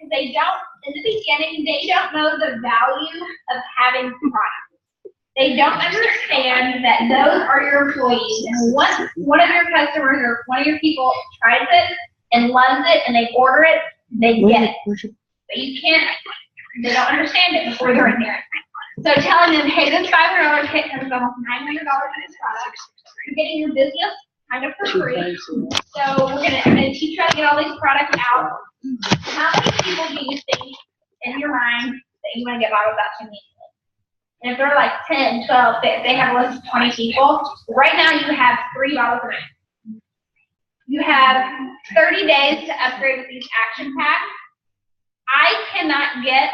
because they don't, in the beginning, they don't know the value of having products. They don't understand that those are your employees, and once one of your customers or one of your people tries it and loves it and they order it, they get it. But you can't, they don't understand it before they're in there. So telling them, hey, this $500 kit comes almost $900 in this product. You're getting your business kind of for free. So I'm gonna teach you how to get all these products out. How many people do you think in your mind that you want to get bottles out to immediately? And if they're like 10, 12, they have a list of 20 people, right now you have 3 bottles a night. You have 30 days to upgrade with these action packs. I cannot get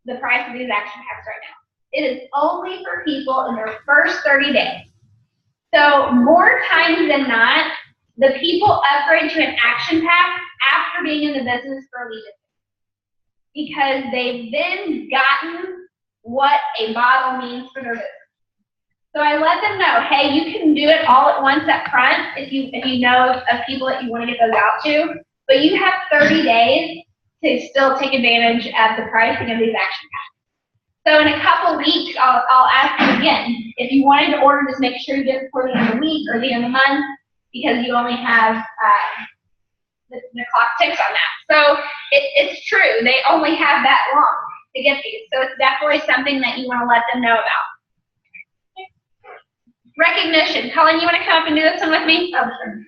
the price of these action packs right now. It is only for people in their first 30 days. So more times than not, the people upgrade to an action pack after being in the business for a little bit, because they've then gotten what a bottle means for their business. So I let them know, hey, you can do it all at once up front if you know of people that you want to get those out to, but you have 30 days to still take advantage of the pricing of these action packs. So in a couple weeks, I'll ask you again, if you wanted to order, just make sure you get it before the end of the week or the end of the month, because you only have the clock ticks on that. So it's true, they only have that long to get these. So it's definitely something that you want to let them know about. Recognition. Colin, you want to come up and do this one with me? Oh, sure.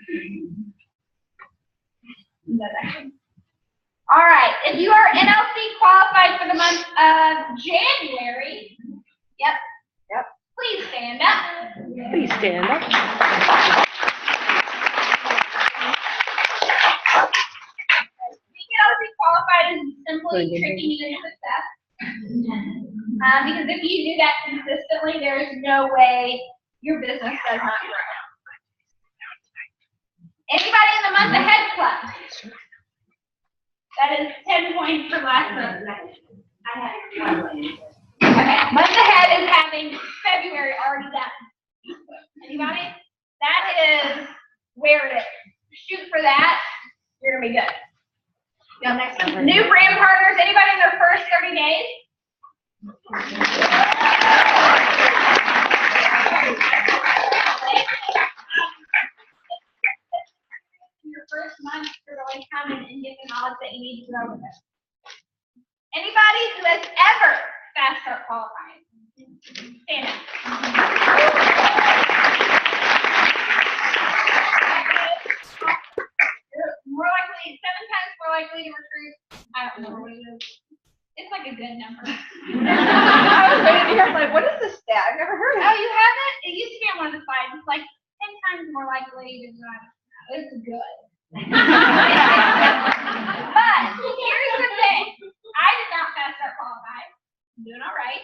All right. If you are NLC qualified for the month of January, yep. Please stand up. Please stand up. Being NLC qualified is simply tricking you into success. Because if you do that consistently, there's no way your business does not grow. Anybody in the month ahead club? That is 10 points for last month. Okay, month ahead is having February already done. Anybody? That is where it is. Shoot for that. You're gonna be good. Now next one. New brand partners. Anybody in their first 30 days? Your first month to really come and get the knowledge that you need to grow with it. Anybody who has ever fast start qualified? Stand up. You're more likely, 7 times more likely to recruit. I don't remember what it is. It's like a good number. I was waiting here, like, what is this stat? I've never heard of it. Oh, you haven't? It used to be on one of the slides. It's like 10 times more likely to it's good. But here's the thing. I did not fast start qualify. I'm doing all right.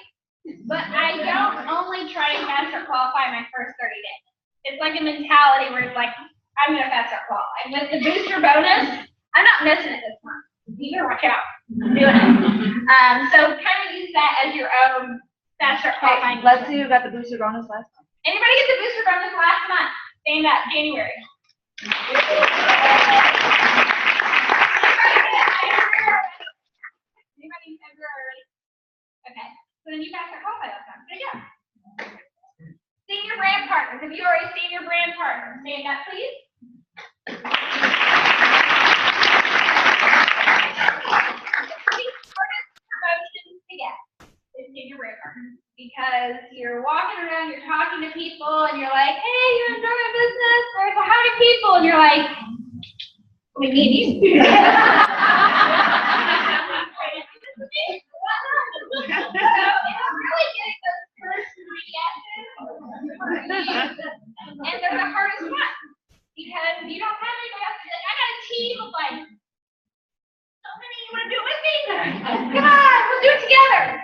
But I don't only try and fast start qualify my first 30 days. It's like a mentality where it's like, I'm going to fast start qualify. With the booster bonus, I'm not missing it this month. You better watch out. I'm doing it. So kind of use that as your own fast start qualifying. Let's see who got the booster bonus last month. Anybody get the booster bonus last month? Stand up, January. Anybody in February? Okay. So then you guys are qualified last time. Good job. Senior brand partners. If you are a senior brand partner, stand up, please. Promotions to get is senior brand partners, because you're walking around, you're talking to people, and you're like, hey, you're enjoying my business. There's 100 people, and you're like, we need you. Really getting those first 3 yeses, and they're the hardest one, because you don't have anybody else. Like, I got a team of like so many. You want to do it with me? Come on, we'll do it together.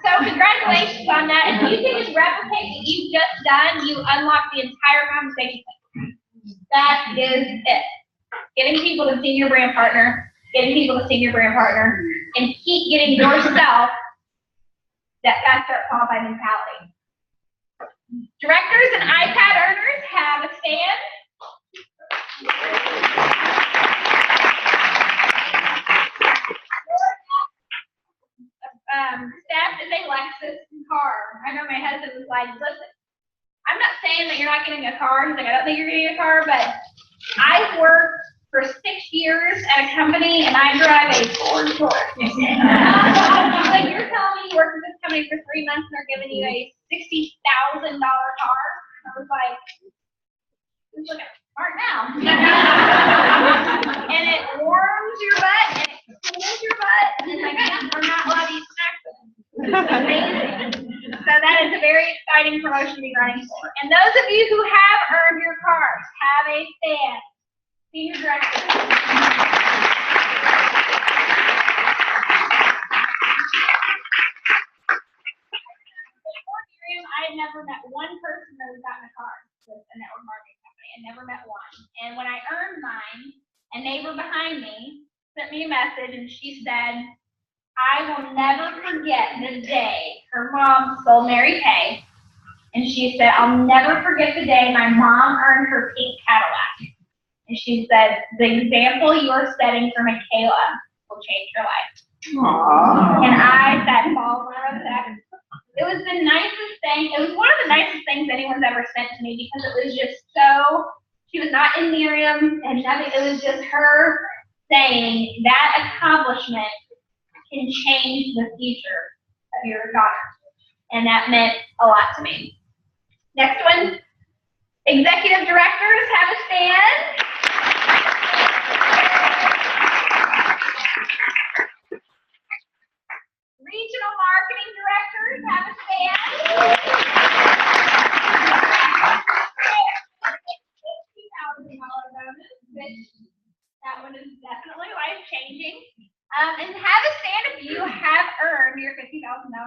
So congratulations on that. If you can just replicate what you've just done, you unlock the entire conversation. That is it. Getting people to senior brand partner, getting people to senior brand partner, and keep getting yourself that fast start qualified mentality. Directors and iPad earners have a stand. staff is a Lexus car. I know my husband was like, listen, I'm not saying that you're not getting a car. He's like, I don't think you're getting a car, but I've worked for 6 years at a company and I drive a Ford Taurus. He's like, you're telling me you worked at this company for 3 months and they're giving you a $60,000 car? And I was like, who's looking smart now? And it warms your butt and it cools your butt. And it's like, yeah, we're not allowed to eat snacks with it. It's amazing. So that is a very exciting promotion to be running for. And those of you who have earned your cars, have a stand. Senior Director. Before Miriam, I had never met one person that had gotten a car with a network marketing company. I never met one. And when I earned mine, a neighbor behind me sent me a message and she said, I will never forget the day her mom sold Mary Kay. And she said, I'll never forget the day my mom earned her pink Cadillac. And she said, the example you're setting for Michaela will change your life. Aww. And I sat bald when I wrote that. It was the nicest thing. It was one of the nicest things anyone's ever sent to me because it was just so, she was not in Miriam and nothing. It was just her saying that accomplishment can change the future of your daughter. And that meant a lot to me. Next one, executive directors, have a stand. Regional marketing directors, have a stand. $50,000 bonus, which that one is definitely life-changing. And have a stand if you have earned your $50,000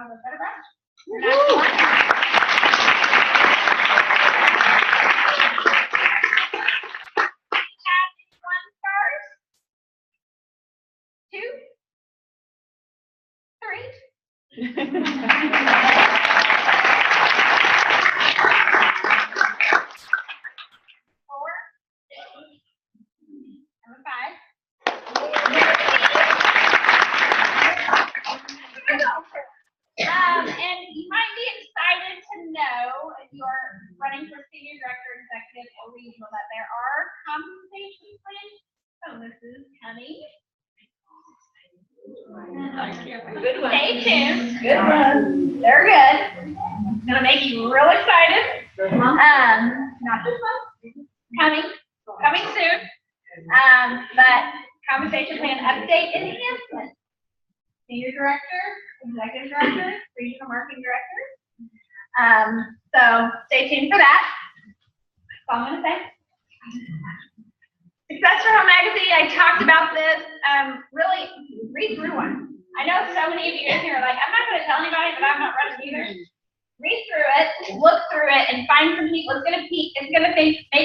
with Better Brunch. And you might be excited to know if you're running for senior director, executive, or regional that there are compensation plan bonuses coming. Good one. Stay tuned. Good one. They're good. It's gonna make you real excited. Not this month. Coming soon. But compensation plan update and enhancement. Senior director, executive director, regional marketing director. So stay tuned for that. That's all I'm gonna say. Success for Home Magazine, I talked about this. Really read through one. I know so many of you in here are like, I'm not gonna tell anybody, but I'm not running either. Read through it, look through it, and find some people. It's gonna make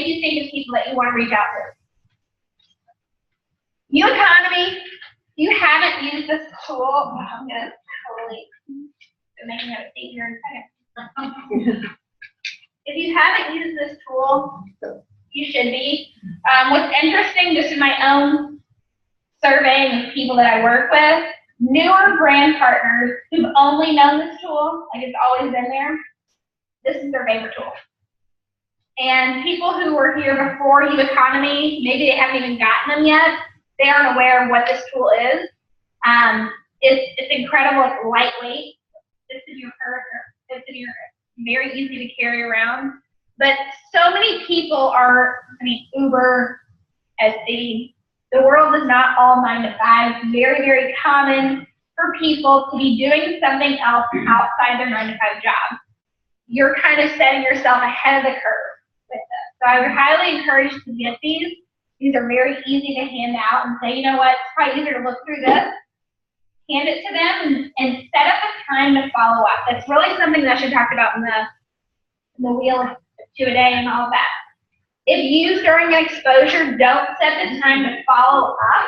you think of people that you want to reach out to. New economy. If you haven't used this tool, I'm gonna totally make it easier in a second. If you haven't used this tool, you should be. What's interesting, just in my own surveying of people that I work with, newer brand partners who've only known this tool, like it's always been there, this is their favorite tool. And people who were here before U Economy, maybe they haven't even gotten them yet, they aren't aware of what this tool is. It's incredible, it's lightweight, it's in your purse, very easy to carry around. But so many people are, Uber, Etsy, the world is not all 9 to 5. It's very, very common for people to be doing something else outside their 9 to 5 job. You're kind of setting yourself ahead of the curve with this. So I would highly encourage to get these. These are very easy to hand out and say, you know what, it's probably easier to look through this. Hand it to them and set up a time to follow up. That's really something that I should talk about in the wheel of 2 a day and all of that. If you, during an exposure, don't set the time to follow up,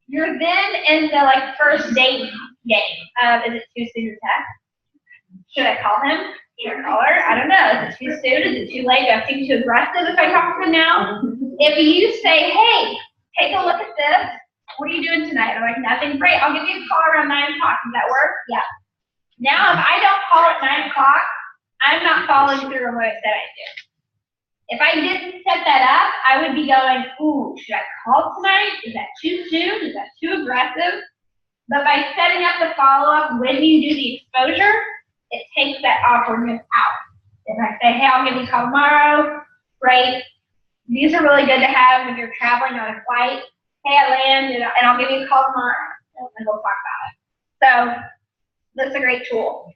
you're then in the first date game. Is it too soon to text? Should I call him? Should I call her? I don't know. Is it too soon? Is it too late? Do I seem too aggressive if I talk to him now? If you say, hey, take a look at this. What are you doing tonight? I'm like, nothing. Great. I'll give you a call around 9 o'clock. Does that work? Yeah. Now, if I don't call at 9 o'clock, I'm not following through on what I said I'd do. If I didn't set that up, I would be going, ooh, should I call tonight? Is that too soon? Is that too aggressive? But by setting up the follow-up when you do the exposure, it takes that awkwardness out. If I say, hey, I'll give you a call tomorrow, right? These are really good to have when you're traveling on a flight. Hey, I land, and I'll give you a call tomorrow, and we'll talk about it. So that's a great tool.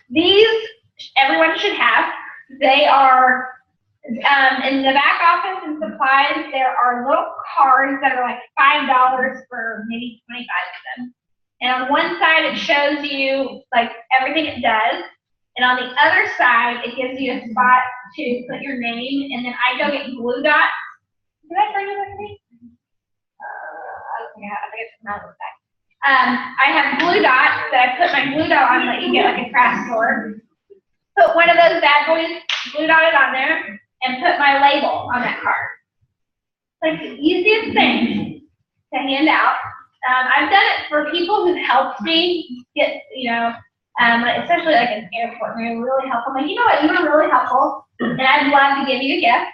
These, everyone should have. They are, in the back office and supplies, there are little cards that are like $5 for maybe 25 of them. And on one side, it shows you like everything it does. And on the other side, it gives you a spot to put your name. And then I go get glue dots. Did I turn you that thing? I don't think I have. I guess it's not this back. I have glue dots that I put my glue dot on that you get like a craft store. Put one of those bad boys, glue dotted on there, and put my label on that card. Like the easiest thing to hand out. I've done it for people who helped me get, especially like in the airport, where you're really helpful. Like, you know what, you were really helpful, and I'd love to give you a gift.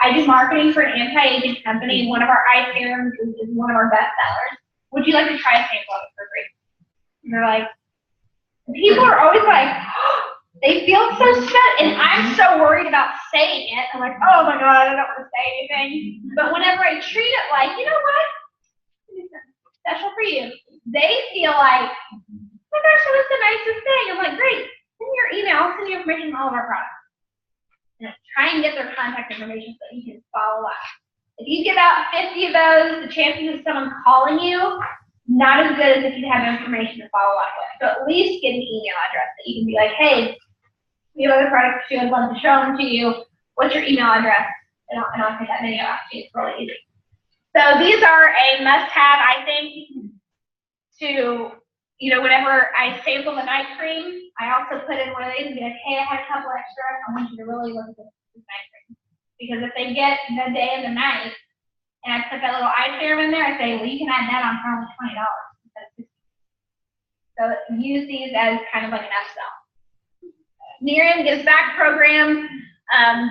I do marketing for an anti-aging company, and one of our eye serums is one of our best sellers. Would you like to try a sample of it for free? And they're like, people are always like, oh, they feel so sad, and I'm so worried about saying it. I'm like, oh my God, I don't want to say anything. But whenever I treat it like, you know what, special for you, they feel like, oh my gosh, that was the nicest thing. I'm like, great, send me your email, I'll send you information on all of our products. And try and get their contact information so you can follow up. If you give out 50 of those, the chances of someone calling you, not as good as if you have information to follow up with. So at least get an email address that you can be like, hey, we have other products too, I'd love to show them to you. What's your email address? And I'll take that video out to you. It's really easy. So these are a must-have, I think, to, whenever I sample the night cream, I also put in one of these and be like, hey, I had a couple extra. I want you to really look at this night cream. Because if they get the day and the night, and I put that little eye serum in there, I say, well, you can add that on for only $20 instead of $60. So use these as kind of like an upsell. Miriam Gives Back program.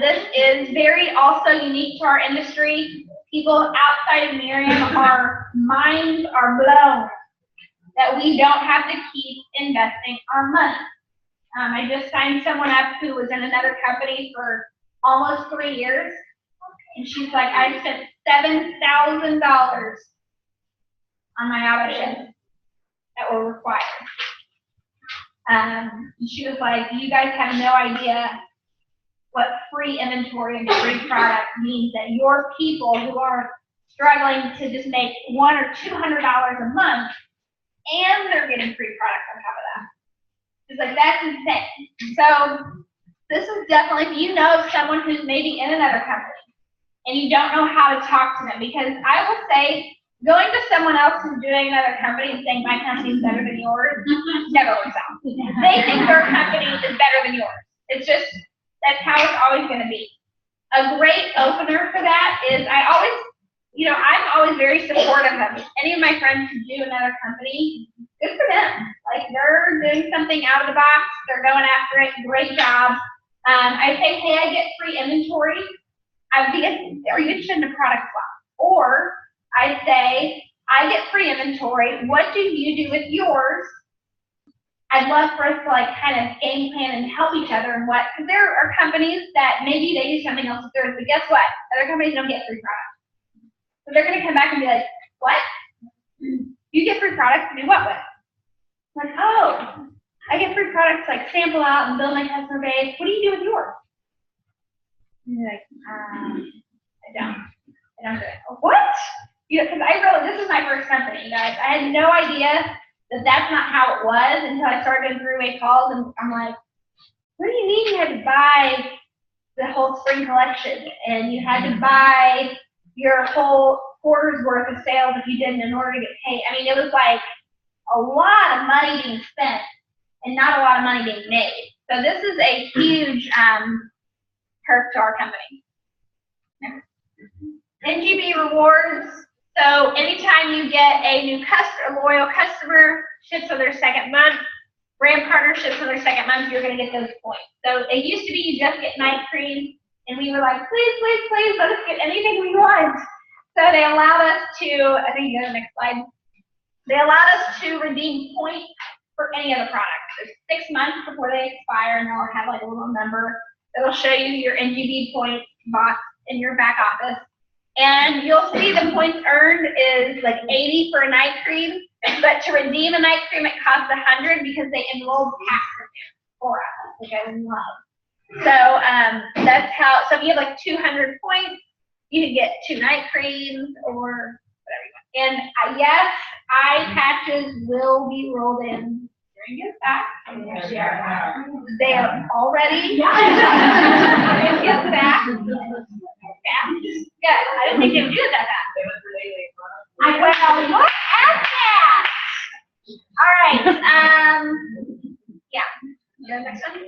This is very also unique to our industry. People outside of Miriam, our minds are blown that we don't have to keep investing our money. I just signed someone up who was in another company for almost 3 years, and she's like, I spent $7,000 on my auto ship that were required. She was like, you guys have no idea what free inventory and free product means, that your people who are struggling to just make $100 or $200 a month, and they're getting free product on top of that. She's like, that's insane. So this is definitely, if you know of someone who's maybe in another company and you don't know how to talk to them, because I will say, going to someone else who's doing another company and saying my company is better than yours never works out. They think their company is better than yours. It's just, that's how it's always going to be. A great opener for that is I'm always very supportive of any of my friends who do another company. Good for them. Like, they're doing something out of the box. They're going after it. Great job. I say, hey, I get free inventory. Or you should in a product swap. Or I say, I get free inventory. What do you do with yours? I'd love for us to kind of game plan and help each other and because there are companies that maybe they do something else with theirs, but guess what? Other companies don't get free products. So they're going to come back and be like, what? You get free products to do what with? I'm like, oh, I get free products like sample out and build my customer base. What do you do with yours? And you're like, I don't do it. What? Because this is my first company, you guys. I had no idea that that's not how it was until I started doing three-way calls, and I'm like, what do you mean you had to buy the whole spring collection, and you had to buy your whole quarter's worth of sales if you didn't in order to get paid? I mean, it was like a lot of money being spent and not a lot of money being made. So this is a huge perk to our company. NGB rewards. So anytime you get a new customer, a loyal customer, ships on their second month, brand partnerships on their second month, you're going to get those points. So it used to be you just get night cream, and we were like, please, please, please, let us get anything we want. So they allowed us to, I think you go to the next slide. They allowed us to redeem points for any of the products. There's 6 months before they expire, and they'll have like a little number that'll show you your NGB points box in your back office. And you'll see the points earned is like 80 for a night cream, but to redeem a night cream, it costs 100 because they enrolled tax for us, which I love. So that's how, so if you have like 200 points, you can get 2 night creams or whatever you want. And yes, eye patches will be rolled in during your back. They are already in your back. Yeah, I didn't think they would do it that fast. Well, look at that. All right. Yeah. The next one.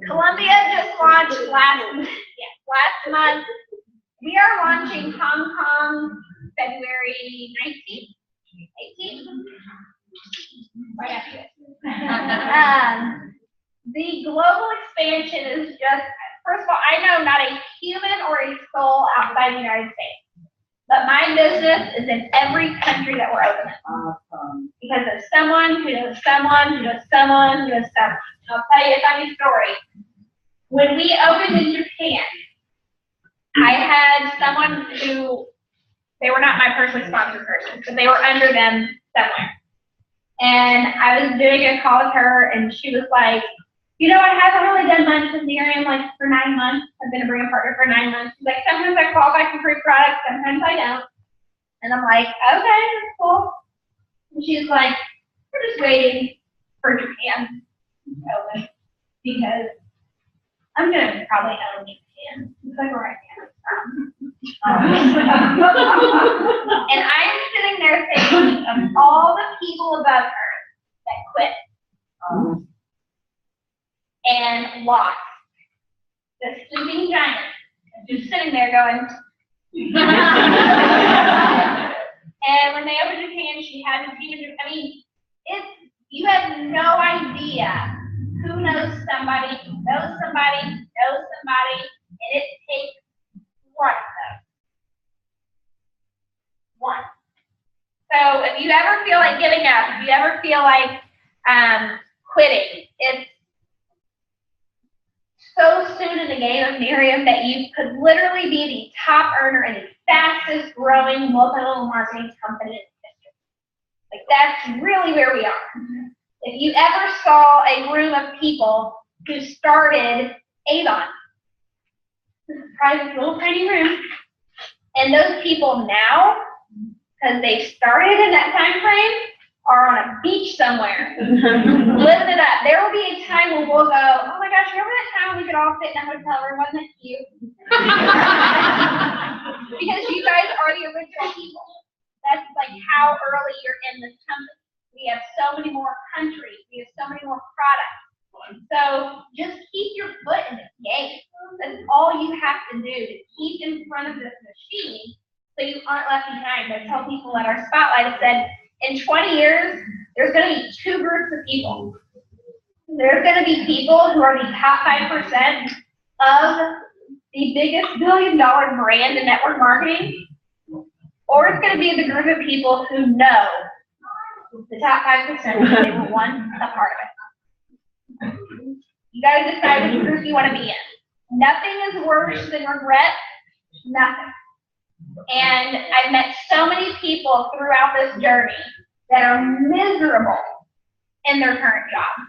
Colombia just launched last month. We are launching Hong Kong February 19th, 18th. Right after this. The global expansion is just, first of all, I know not a human or a soul outside the United States. But my business is in every country that we're opening. Awesome. Because there's someone who knows someone who knows someone who knows someone. I'll tell you a funny story. When we opened in Japan, I had someone who, they were not my personally sponsored person, but they were under them somewhere. And I was doing a call with her, and she was like, you know, I haven't really done much with Miriam like for 9 months. I've been a brand partner for 9 months. She's like, sometimes I qualify for free products, sometimes I don't. And I'm like, okay, that's cool. And she's like, we're just waiting for Japan to open because I'm gonna probably own Japan. It's like where I am from. And I'm sitting there thinking of all the people above her that quit. And lost. The sleeping giant, just sitting there going. And when they opened Japan, she had a team. I mean, you have no idea who knows somebody, who knows somebody, knows somebody, and it takes one of them. One. So if you ever feel like giving up, if you ever feel like quitting, it's so soon in the game of Miriam that you could literally be the top earner in the fastest growing multi-level marketing company in history. Like that's really where we are. If you ever saw a room of people who started Avon, this is probably this little tiny room, and those people now, because they started in that time frame, are on a beach somewhere, living it up. There will be a time where we'll go, oh my gosh, remember that time we could all sit in a hotel room? Wasn't it cute? Because you guys are the original people. That's like how early you're in this company. We have so many more countries. We have so many more products. So just keep your foot in the game. That's all you have to do to keep in front of this machine so you aren't left behind. I tell people at our spotlight, I said, in 20 years, there's going to be 2 groups of people. There's going to be people who are the top 5% of the biggest billion-dollar brand in network marketing, or it's going to be the group of people who know the top 5% they will want a part of it. You got to decide which group you want to be in. Nothing is worse than regret. Nothing. And I've met so many people throughout this journey that are miserable in their current job.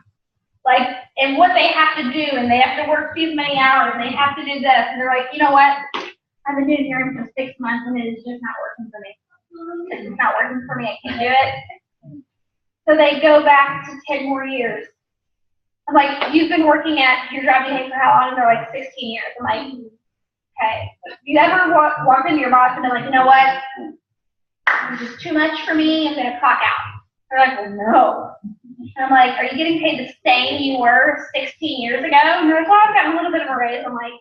Like, and what they have to do, and they have to work these many hours, and they have to do this, and they're like, you know what? I've been doing Miriam for 6 months, and it is just not working for me. It's just not working for me. I can't do it. So they go back to 10 more years. I'm like, you've been working at your job for how long? And they're like 16 years. I'm like, okay. You ever walk into your boss and they're like, you know what? This is too much for me. I'm going to clock out. They're like, well, no. And I'm like, are you getting paid the same you were 16 years ago? And they're like, well, I've gotten a little bit of a raise. I'm like,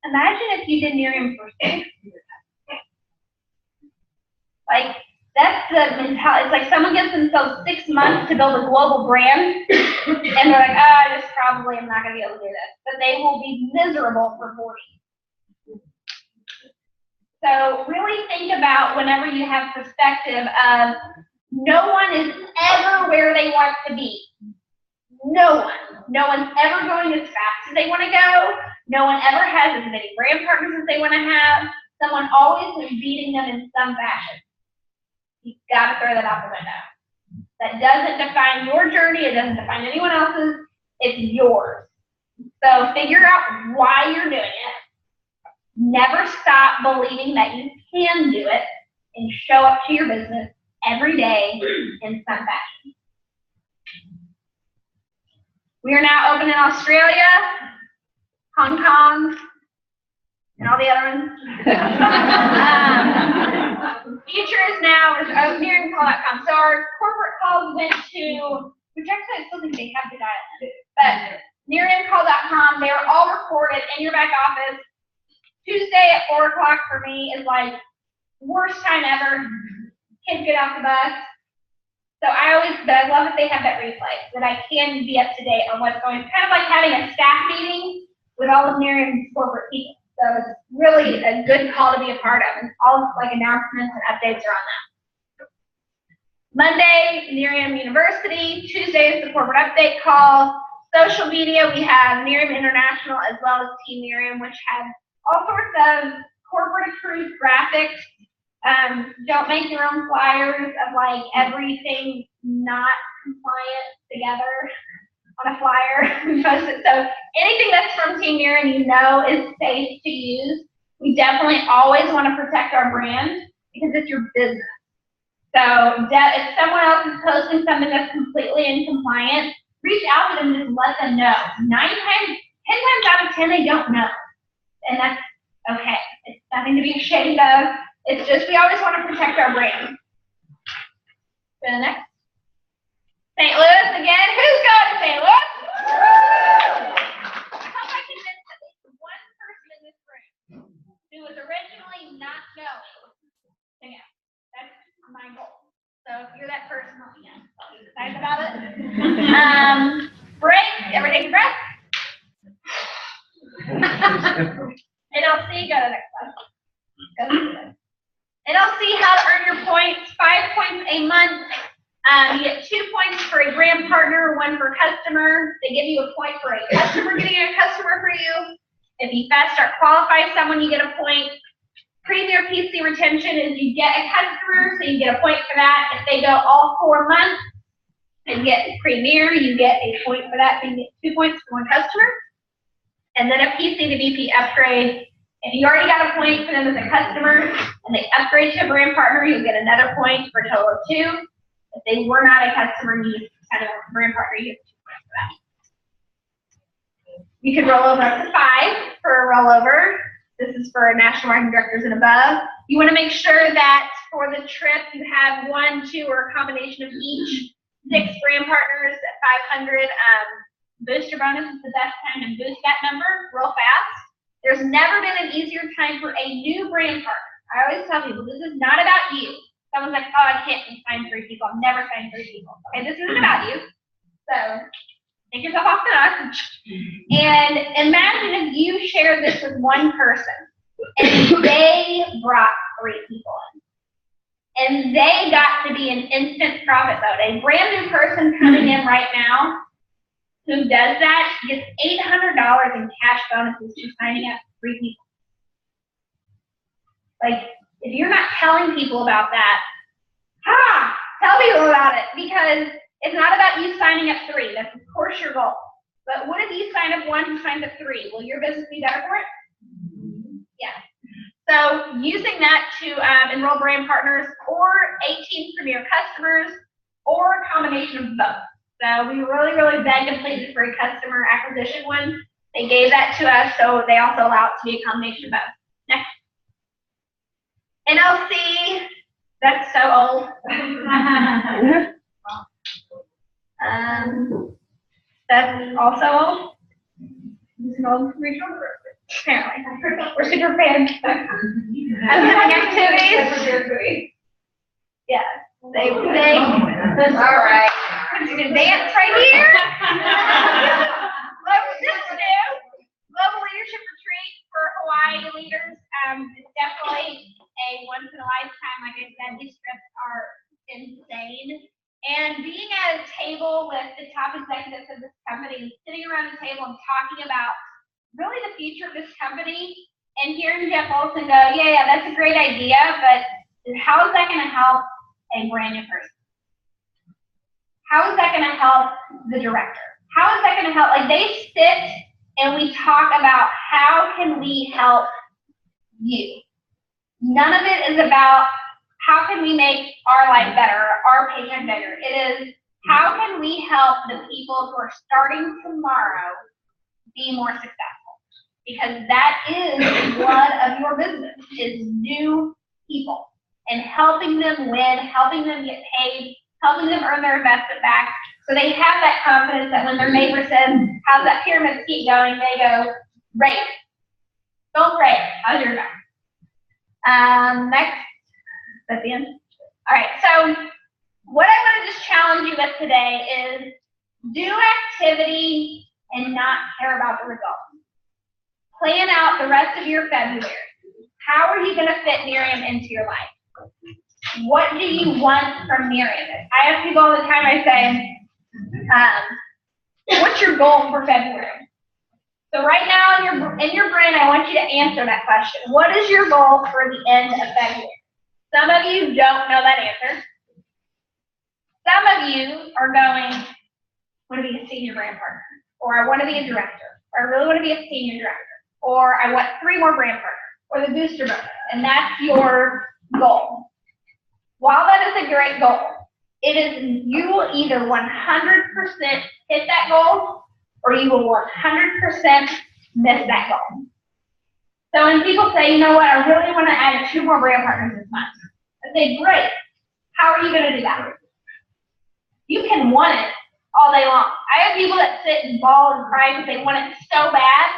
imagine if you did Miriam for 6 years. Like, that's the mentality. It's like someone gives themselves 6 months to build a global brand, and they're like, oh, I just probably am not going to be able to do this. But they will be miserable for 40. So really think about whenever you have perspective of no one is ever where they want to be. No one. No one's ever going as fast as they want to go. No one ever has as many brand partners as they want to have. Someone always is beating them in some fashion. You've got to throw that out the window. That doesn't define your journey. It doesn't define anyone else's. It's yours. So figure out why you're doing it. Never stop believing that you can do it, and show up to your business every day in some fashion. We are now open in Australia, Hong Kong, and all the other ones. Future is now MiriamCall.com. So our corporate calls went to, which actually I still think they have the dial-in, but MiriamCall.com, they were all recorded in your back office. Tuesday at 4 o'clock for me is like worst time ever. Kids get off the bus. So I love that they have that replay, that I can be up to date on what's going on. It's kind of like having a staff meeting with all of Miriam's corporate people. So it's really a good call to be a part of, and all like announcements and updates are on that. Monday, Miriam University. Tuesday is the corporate update call. Social media, we have Miriam International as well as Team Miriam, which has all sorts of corporate approved graphics. Don't make your own flyers of like everything not compliant together on a flyer. Post it. So anything that's from Team Miriam you know is safe to use. We definitely always want to protect our brand because it's your business. So if someone else is posting something that's completely incompliant, reach out to them and just let them know. 10 times out of 10 they don't know. And that's okay. It's nothing to be ashamed of. It's just we always want to protect our brand. Go to the next. St. Louis again. Who's going to St. Louis? I hope I convinced at least one person in this room who was originally not going. So yeah, that's my goal. So if you're that person, let me know. I'll be excited about it. Break. Everybody take a breath. NLC, go to the next one. Go to the next. NLC, how to earn your points, 5 points a month. You get 2 points for a brand partner, 1 for customer. They give you a point for a customer getting a customer for you. If you fast start qualify someone, you get a point. Premier PC retention is you get a customer, so you get a point for that. If they go all 4 months and get Premier, you get a point for that, so you get 2 points for 1 customer. And then a PC to VP upgrade. If you already got a point for them as a customer and they upgrade to a brand partner, you'll get another point for a total of 2. If they were not a customer and you kind of a brand partner, you get 2 points for that. You can roll over up to 5 for a rollover. This is for national marketing directors and above. You want to make sure that for the trip you have 1, 2, or a combination of each. 6 brand partners at 500. Booster bonus is the best time to boost that number real fast. There's never been an easier time for a new brand partner. I always tell people, this is not about you. Someone's like, oh, I can't sign 3 people. I've never signed 3 people. Okay, this isn't about you. So take yourself off the hook. And imagine if you shared this with 1 person and they brought 3 people in. And they got to be an instant profit mode. A brand new person coming in right now who does that gets $800 in cash bonuses for signing up 3 people. Like, if you're not telling people about that, tell people about it, because it's not about you signing up 3. That's of course your goal. But what if you sign up 1 who signs up 3? Will your business be better for it? Yeah. So using that to enroll brand partners or 18 premier customers or a combination of both. So we really, really begged and pleaded for a customer acquisition one. They gave that to us, so they also allow it to be a combination of both. Next. NLC, that's so old. That's also old. It's an old regional group, apparently. We're super fans. Activities. Yes, they, all right. You can dance right here. This is new. Global Leadership Retreat for Hawaii leaders. It's definitely a once in a lifetime. Like I said, these trips are insane. And being at a table with the top executives of this company, sitting around the table and talking about really the future of this company, and hearing Jeff Olson go, yeah, that's a great idea, but how is that going to help a brand new person? How is that going to help the director? How is that going to help? Like, they sit and we talk about how can we help you. None of it is about how can we make our life better, our paycheck better. It is how can we help the people who are starting tomorrow be more successful? Because that is the blood of your business, is new people and helping them win, helping them get paid, helping them earn their investment back. So they have that confidence that when their neighbor says, how's that pyramid keep going, they go, great. Go great. How's your going? Next. That's the end. All right, so what I want to just challenge you with today is do activity and not care about the results. Plan out the rest of your February. How are you going to fit Miriam into your life? What do you want from Miriam? I ask people all the time, I say, what's your goal for February? So right now in your brain, I want you to answer that question. What is your goal for the end of February? Some of you don't know that answer. Some of you are going, I want to be a senior brand partner, or I want to be a director, or I really want to be a senior director, or I want 3 more brand partners, or the booster bonus, and that's your goal. While that is a great goal, it is, you will either 100% hit that goal, or you will 100% miss that goal. So when people say, you know what, I really want to add 2 more brand partners this month, I say, great. How are you going to do that? You can want it all day long. I have people that sit and bawl and cry because they want it so bad,